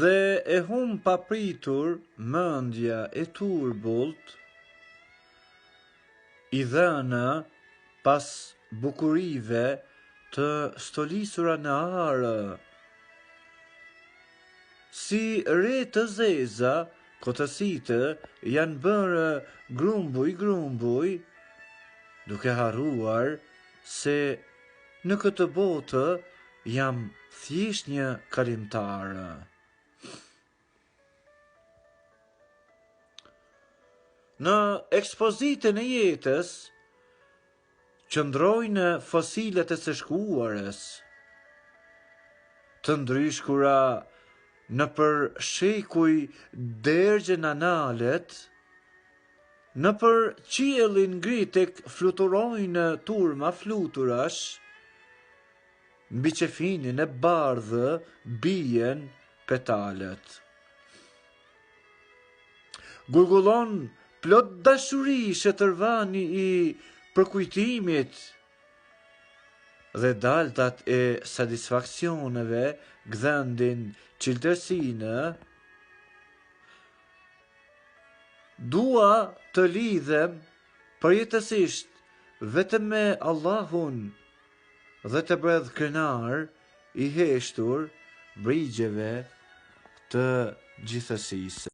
dhe e hum papritur mendja e turbullt, i dhëna pas bukurive të stolisura në arë. Si re të zeza, kotësitë janë bërë grumbuj, duke harruar se në këtë botë jam thjesht një kalimtarë. Në ekspozitën e jetës, qëndrojnë fosilet e së shkuarës, të ndryshkura në për shekuj dërgjën analet, në për qiellin ngritek fluturojnë turma fluturash, mbi qefinin e bardhë bien petalet. Gurgullon plot dashuri shëtërvani i përkujtimit dhe daltat e satisfaksioneve gdhendin qiltërsinë. Dua të lidhem përjetësisht vetëm me Allahun dhe të bredh krenar i heshtur brigjeve të gjithësisë.